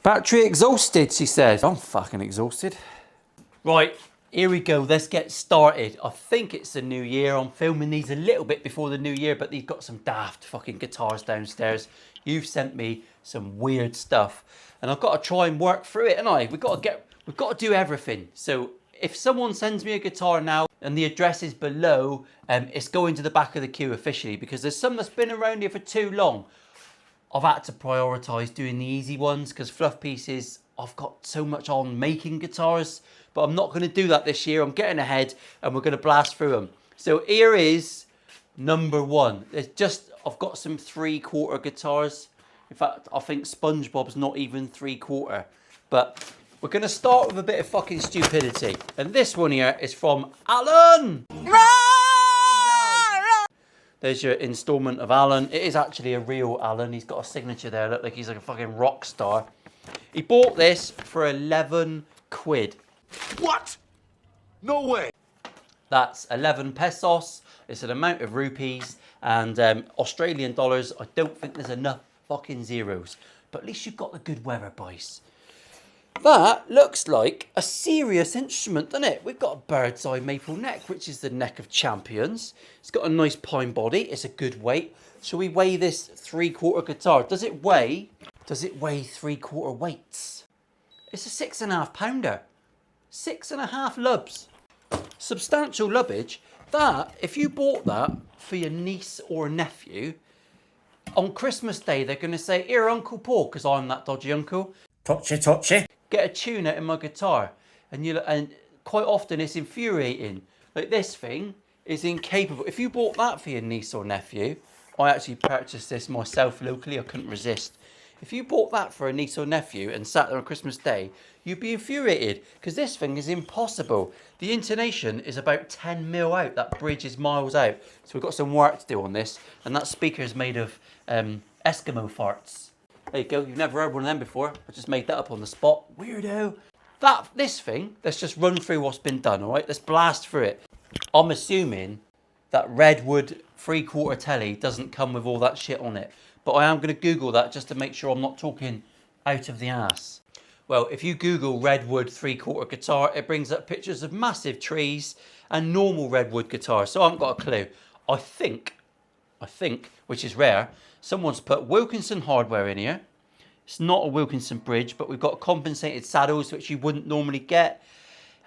Battery exhausted, she says. I'm fucking exhausted. Right, here we go. Let's get started. I think it's the new year. I'm filming these a little bit before the new year, but they've got some daft fucking guitars downstairs. You've sent me some weird stuff, and I've got to try and work through it, and we've got to do everything. So if someone sends me a guitar now and the address is below, it's going to the back of the queue officially, because there's some that's been around here for too long. I've had to prioritise doing the easy ones because fluff pieces, I've got so much on making guitars, but I'm not going to do that this year. I'm getting ahead and we're going to blast through them. So here is number one. I've got some 3/4 guitars. In fact, I think SpongeBob's not even 3/4. But we're going to start with a bit of fucking stupidity. And this one here is from Alan. There's your installment of Alan. It is actually a real Alan. He's got a signature there. Look like he's like a fucking rock star. He bought this for 11 quid. What? No way. That's 11 pesos. It's an amount of rupees. And Australian dollars, I don't think there's enough fucking zeros. But at least you've got the good weather, boys. That looks like a serious instrument, doesn't it? We've got a bird's eye maple neck, which is the neck of champions. It's got a nice pine body. It's a good weight. Shall we weigh this 3/4 guitar? Does it weigh 3/4 weights? It's a 6.5 pounder. 6.5 lubs. Substantial lubbage. That, if you bought that for your niece or nephew, on Christmas Day, they're going to say, "Here, Uncle Paul," because I'm that dodgy uncle. Touchy, touchy. Get a tuner in my guitar, and quite often it's infuriating. Like this thing is incapable. If you bought that for your niece or nephew, I actually purchased this myself locally. I couldn't resist. If you bought that for a niece or nephew and sat there on Christmas Day, you'd be infuriated because this thing is impossible. The intonation is about 10 mil out. That bridge is miles out. So we've got some work to do on this. And that speaker is made of Eskimo farts. There you go. You've never heard one of them before. I just made that up on the spot. Weirdo. This thing, let's just run through what's been done, all right? Let's blast through it. I'm assuming that Redwood 3/4 tele doesn't come with all that shit on it. But I am going to Google that just to make sure I'm not talking out of the ass. Well, if you Google Redwood 3/4 guitar, it brings up pictures of massive trees and normal Redwood guitars. So I haven't got a clue. I think, which is rare, someone's put Wilkinson hardware in here. It's not a Wilkinson bridge, but we've got compensated saddles, which you wouldn't normally get.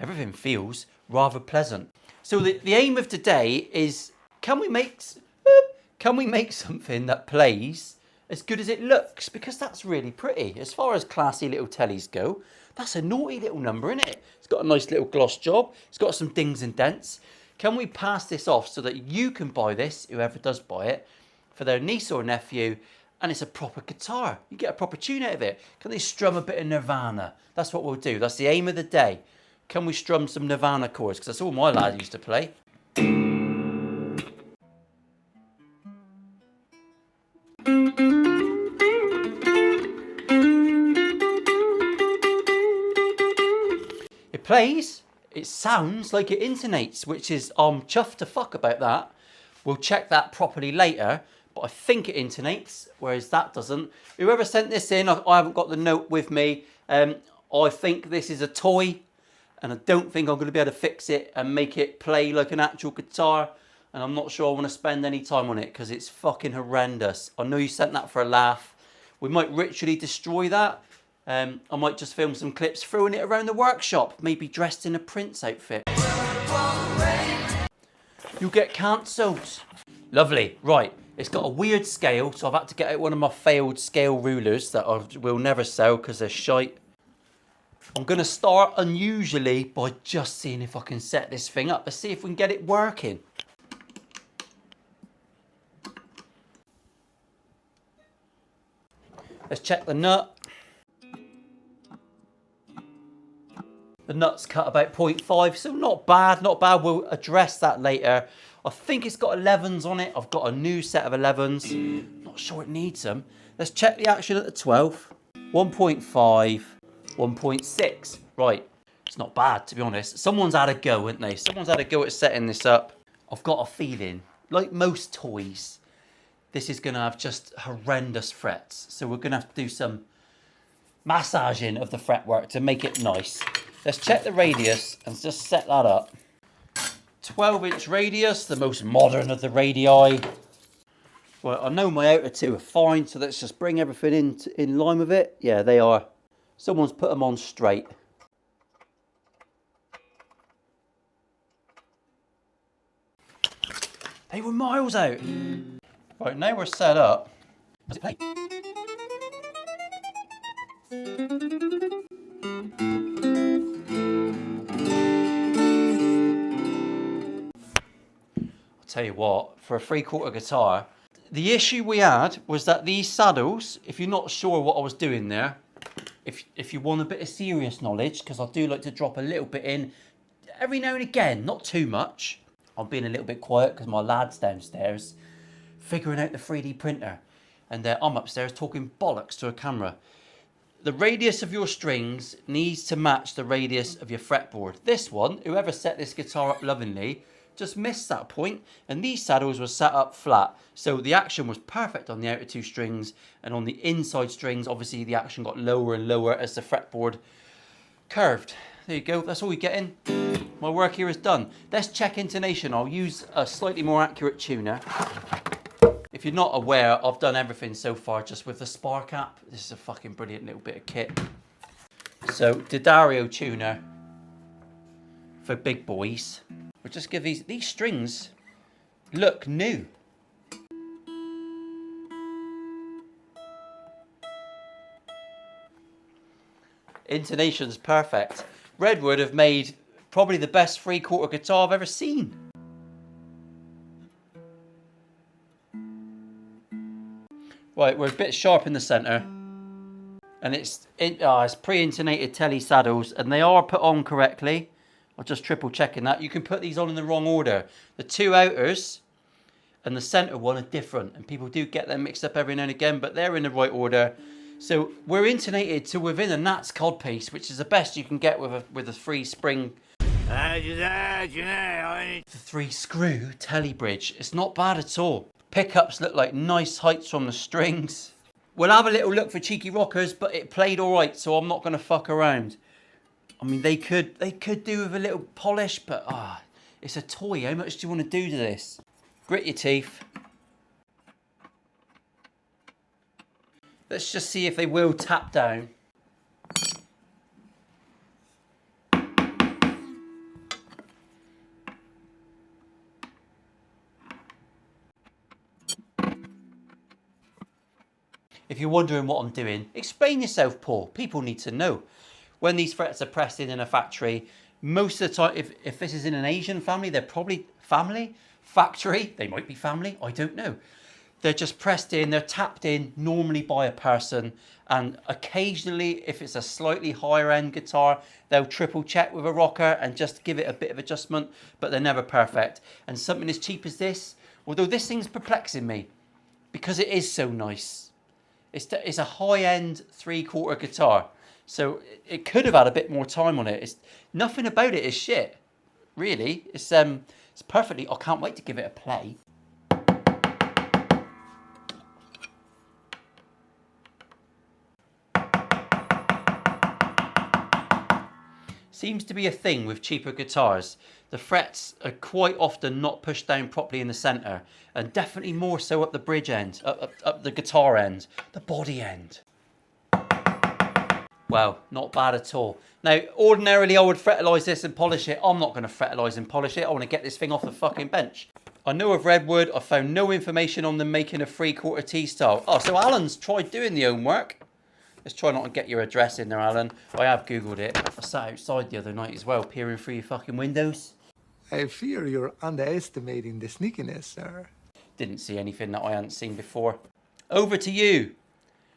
Everything feels rather pleasant. So the aim of today is, can we make something that plays as good as it looks? Because that's really pretty. As far as classy little teles go, that's a naughty little number, isn't it? It's got a nice little gloss job. It's got some dings and dents. Can we pass this off so that you can buy this, whoever does buy it, for their niece or nephew, and it's a proper guitar? You get a proper tune out of it. Can they strum a bit of Nirvana? That's what we'll do. That's the aim of the day. Can we strum some Nirvana chords? Because that's all my lad used to play. It plays. It sounds like it intonates, which is, I'm chuffed to fuck about that. We'll check that properly later. But I think it intonates, whereas that doesn't. Whoever sent this in, I haven't got the note with me. I think this is a toy, and I don't think I'm going to be able to fix it and make it play like an actual guitar. And I'm not sure I want to spend any time on it because it's fucking horrendous. I know you sent that for a laugh. We might ritually destroy that. I might just film some clips throwing it around the workshop, maybe dressed in a Prince outfit. You'll get cancelled. Lovely. Right. It's got a weird scale, so I've had to get out one of my failed scale rulers that I will never sell because they're shite. I'm going to start unusually by just seeing if I can set this thing up. Let's see if we can get it working. Let's check the nut. The nut's cut about 0.5, so not bad, not bad. We'll address that later. I think it's got 11s on it. I've got a new set of 11s. Not sure it needs them. Let's check the action at the 12. 1.5, 1.6. Right, it's not bad, to be honest. Someone's had a go, haven't they? Someone's had a go at setting this up. I've got a feeling, like most toys, this is going to have just horrendous frets. So we're going to have to do some massaging of the fretwork to make it nice. Let's check the radius and just set that up. 12-inch radius, the most modern of the radii. Well, I know my outer two are fine, so let's just bring everything in line with it. Yeah, they are. Someone's put them on straight. They were miles out. Right, now we're set up. Does it play? I'll tell you what, for a 3/4 guitar, the issue we had was that these saddles, if you're not sure what I was doing there, if you want a bit of serious knowledge, because I do like to drop a little bit in every now and again, not too much. I'm being a little bit quiet because my lad's downstairs figuring out the 3D printer, and I'm upstairs talking bollocks to a camera. The radius of your strings needs to match the radius of your fretboard. This one, whoever set this guitar up lovingly, just missed that point, and these saddles were set up flat, so the action was perfect on the outer two strings, and on the inside strings obviously the action got lower and lower as the fretboard curved. There you go, that's all you're getting. My work here is done. Let's check intonation. I'll use a slightly more accurate tuner. If you're not aware, I've done everything so far just with the Spark app. This is a fucking brilliant little bit of kit. So, D'Addario tuner for big boys. We'll just give these strings look new. Intonation's perfect. Redwood have made probably the best 3/4 guitar I've ever seen. Right, we're a bit sharp in the centre. And it's pre-intonated tele saddles, and they are put on correctly. I'm just triple checking that. You can put these on in the wrong order. The two outers and the centre one are different, and people do get them mixed up every now and again, but they're in the right order. So we're intonated to within a Nat's codpiece, which is the best you can get with a free spring. The 3-screw tele bridge. It's not bad at all. Pickups look like nice heights from the strings. We'll have a little look for cheeky rockers, but it played all right, so I'm not going to fuck around. I mean, they could do with a little polish, but it's a toy. How much do you want to do to this? Grit your teeth. Let's just see if they will tap down. If you're wondering what I'm doing, explain yourself, Paul. People need to know. When these frets are pressed in a factory, most of the time, if this is in an Asian family, they're probably family, factory, they might be family, I don't know. They're just pressed in, they're tapped in normally by a person, and occasionally, if it's a slightly higher end guitar, they'll triple check with a rocker and just give it a bit of adjustment, but they're never perfect. And something as cheap as this, although this thing's perplexing me, because it is so nice. It's a high-end 3/4 guitar, so it could have had a bit more time on it. Nothing about it is shit, really. It's perfectly. I can't wait to give it a play. Seems to be a thing with cheaper guitars. The frets are quite often not pushed down properly in the centre, and definitely more so up the bridge end, up the guitar end, the body end. Well, not bad at all. Now, ordinarily I would frettilise this and polish it. I'm not going to frettilise and polish it. I want to get this thing off the fucking bench. I know of Redwood. I found no information on them making a 3/4 T-style. Oh, so Alan's tried doing the homework. Let's try not to get your address in there, Alan. I have Googled it. I sat outside the other night as well, peering through your fucking windows. I fear you're underestimating the sneakiness, sir. Didn't see anything that I hadn't seen before. Over to you.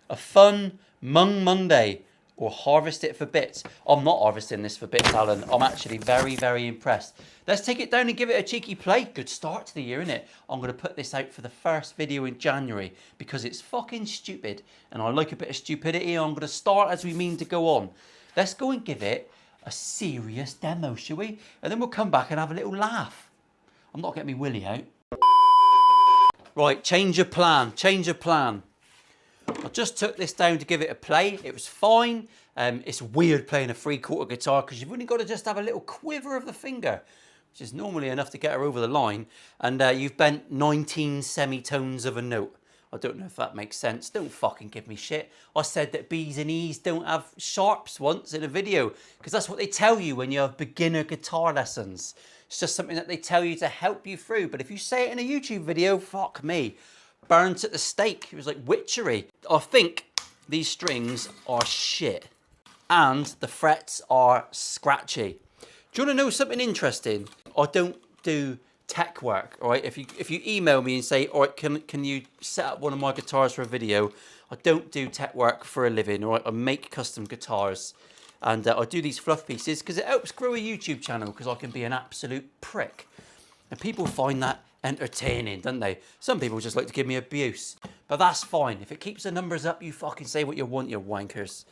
A fun Mung Monday, or harvest it for bits. I'm not harvesting this for bits, Alan. I'm actually very, very impressed. Let's take it down and give it a cheeky play. Good start to the year, innit? I'm going to put this out for the first video in January because it's fucking stupid. And I like a bit of stupidity. I'm going to start as we mean to go on. Let's go and give it a serious demo, shall we? And then we'll come back and have a little laugh. I'm not getting me willy out. Right, change of plan. Change of plan. I just took this down to give it a play. It was fine. It's weird playing a 3/4 guitar because you've only got to just have a little quiver of the finger, which is normally enough to get her over the line. And you've bent 19 semitones of a note. I don't know if that makes sense. Don't fucking give me shit. I said that B's and E's don't have sharps once in a video because that's what they tell you when you have beginner guitar lessons. It's just something that they tell you to help you through. But if you say it in a YouTube video, fuck me. Burnt at the stake. It was like witchery. I think these strings are shit. And the frets are scratchy. Do you want to know something interesting? I don't do tech work, all right? If you email me and say, all right, can you set up one of my guitars for a video? I don't do tech work for a living, all right? I make custom guitars. And I do these fluff pieces because it helps grow a YouTube channel because I can be an absolute prick. And people find that entertaining, don't they? Some people just like to give me abuse. But that's fine. If it keeps the numbers up, you fucking say what you want, you wankers.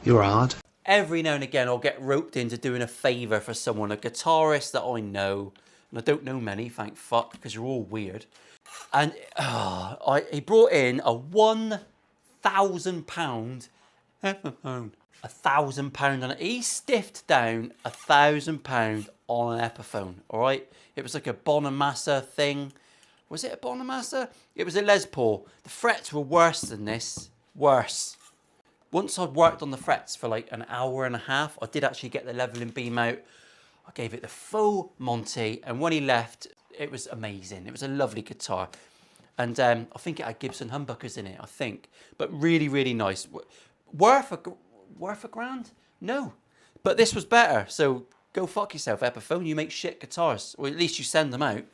You're hard. Every now and again, I'll get roped into doing a favour for someone, a guitarist that I know. And I don't know many, thank fuck, because you're all weird. And he brought in a £1,000 Epiphone. £1,000 on it. He stiffed down £1,000 on an Epiphone, all right? It was like a Bonamassa thing. Was it a Bonamassa? It was a Les Paul. The frets were worse than this. Worse. Once I'd worked on the frets for like an hour and a half, I did actually get the leveling beam out. I gave it the full Monty, and when he left, it was amazing. It was a lovely guitar. And I think it had Gibson humbuckers in it, I think. But really, really nice. Worth a grand? No. But this was better, so go fuck yourself, Epiphone. You make shit guitars, or at least you send them out.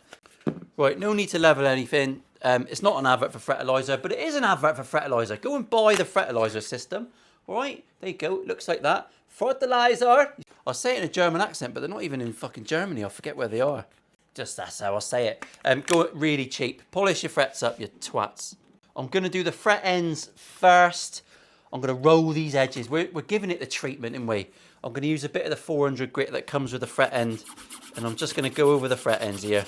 Right, no need to level anything. It's not an advert for Fertilizer, but it is an advert for Fertilizer. Go and buy the Fertilizer system. All right, there you go. It looks like that. Fertilizer. I'll say it in a German accent, but they're not even in fucking Germany. I forget where they are. Just that's how I say it. Go really cheap. Polish your frets up, you twats. I'm going to do the fret ends first. I'm going to roll these edges. We're giving it the treatment, aren't we? I'm going to use a bit of the 400 grit that comes with the fret end. And I'm just going to go over the fret ends here.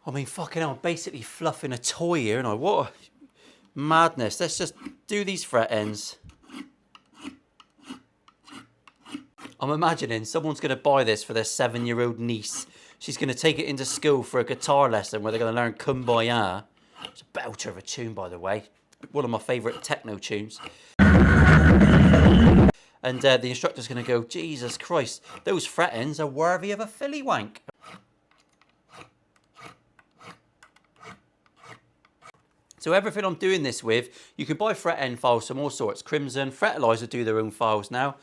I mean, fucking hell, I'm basically fluffing a toy here, aren't I? What a madness. Let's just do these fret ends. I'm imagining someone's going to buy this for their 7-year-old niece. She's going to take it into school for a guitar lesson where they're going to learn Kumbaya. It's a belter of a tune, by the way. One of my favourite techno tunes. And the instructor's going to go, Jesus Christ, those fret ends are worthy of a filly wank. So everything I'm doing this with, you can buy fret end files from all sorts. Crimson, Fertilizer do their own files now.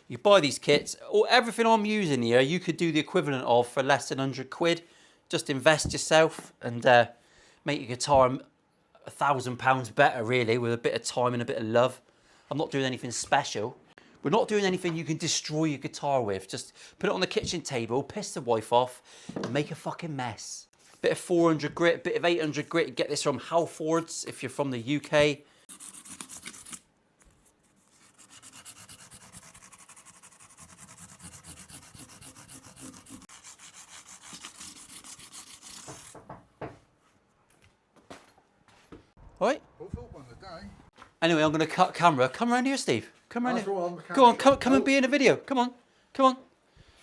You buy these kits, or everything I'm using here, you could do the equivalent of for less than 100 quid. Just invest yourself and make your guitar £1,000 better, really, with a bit of time and a bit of love. I'm not doing anything special. We're not doing anything you can destroy your guitar with. Just put it on the kitchen table, piss the wife off, and make a fucking mess. Bit of 400 grit, bit of 800 grit. Get this from Halfords if you're from the UK. All right. Anyway, I'm going to cut camera. Come around here, Steve. Come around here. Go on, come and be in a video. Come on, come on.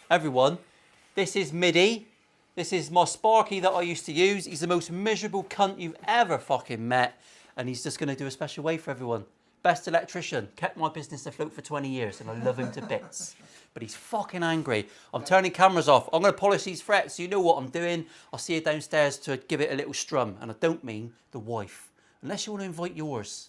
Everyone, this is MIDI. This is my Sparky that I used to use. He's the most miserable cunt you've ever fucking met. And he's just going to do a special way for everyone. Best electrician. Kept my business afloat for 20 years and I love him to bits. But he's fucking angry. I'm turning cameras off. I'm going to polish these frets so you know what I'm doing. I'll see you downstairs to give it a little strum. And I don't mean the wife. Unless you want to invite yours.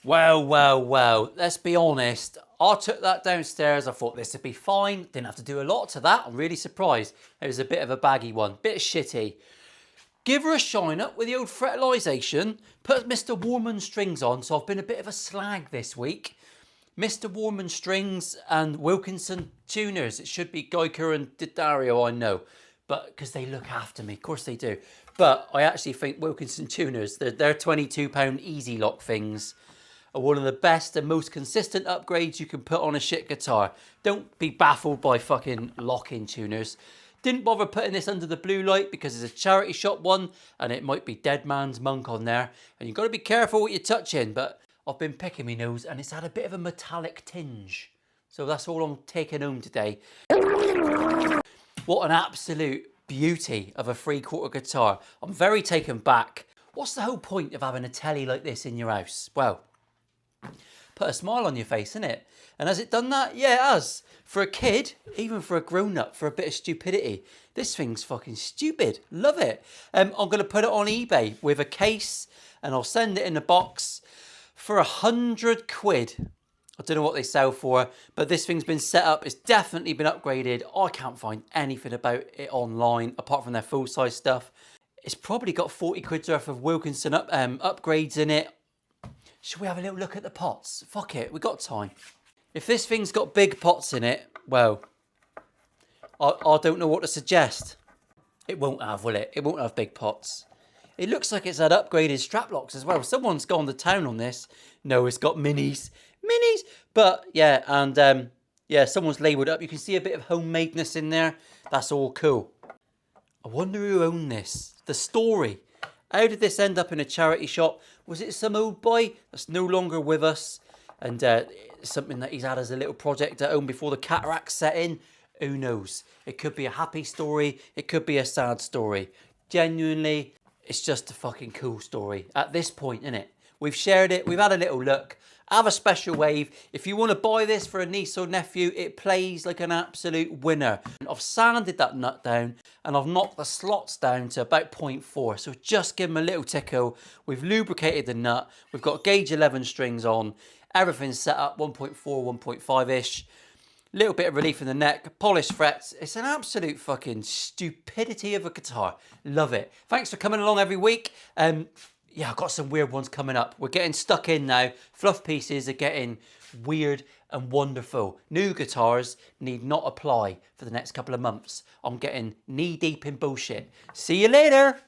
Well, well, well, let's be honest. I took that downstairs. I thought this would be fine. Didn't have to do a lot to that. I'm really surprised. It was a bit of a baggy one. Bit shitty. Give her a shine up with the old fertilisation. Put Mr. Warman strings on. So I've been a bit of a slag this week. Mr. Warman strings and Wilkinson tuners. It should be Geiker and Didario, I know. But because they look after me. Of course they do. But I actually think Wilkinson tuners, they're £22 easy lock things, are one of the best and most consistent upgrades you can put on a shit guitar. Don't be baffled by fucking lock-in tuners. Didn't bother putting this under the blue light because it's a charity shop one and it might be Dead Man's Monk on there. And you've got to be careful what you're touching, but I've been picking my nose and it's had a bit of a metallic tinge. So that's all I'm taking home today. What an absolute beauty of a 3/4 guitar. I'm very taken back. What's the whole point of having a telly like this in your house? Well, put a smile on your face, innit? And has it done that? Yeah, it has. For a kid, even for a grown-up, for a bit of stupidity, this thing's fucking stupid. Love it. I'm going to put it on eBay with a case and I'll send it in a box for £100. I don't know what they sell for, but this thing's been set up. It's definitely been upgraded. I can't find anything about it online apart from their full-size stuff. It's probably got 40 quid's worth of Wilkinson upgrades in it. Should we have a little look at the pots? Fuck it, we got time. If this thing's got big pots in it, well, I don't know what to suggest. It won't have, will it? It won't have big pots. It looks like it's had upgraded strap locks as well. Someone's gone to town on this. No, it's got minis. Minis! But yeah, and yeah, someone's labelled up. You can see a bit of homemadeness in there. That's all cool. I wonder who owned this. The story. How did this end up in a charity shop? Was it some old boy that's no longer with us? And something that he's had as a little project at home before the cataract set in? Who knows? It could be a happy story. It could be a sad story. Genuinely, it's just a fucking cool story. At this point, innit? We've shared it. We've had a little look. Have a special wave. If you want to buy this for a niece or nephew, it plays like an absolute winner. I've sanded that nut down and I've knocked the slots down to about 0.4. So just give them a little tickle. We've lubricated the nut. We've got gauge 11 strings on. Everything's set up 1.4, 1.5-ish. Little bit of relief in the neck. Polished frets. It's an absolute fucking stupidity of a guitar. Love it. Thanks for coming along every week. Yeah, I've got some weird ones coming up. We're getting stuck in now. Fluff pieces are getting weird and wonderful. New guitars need not apply for the next couple of months. I'm getting knee deep in bullshit. See you later.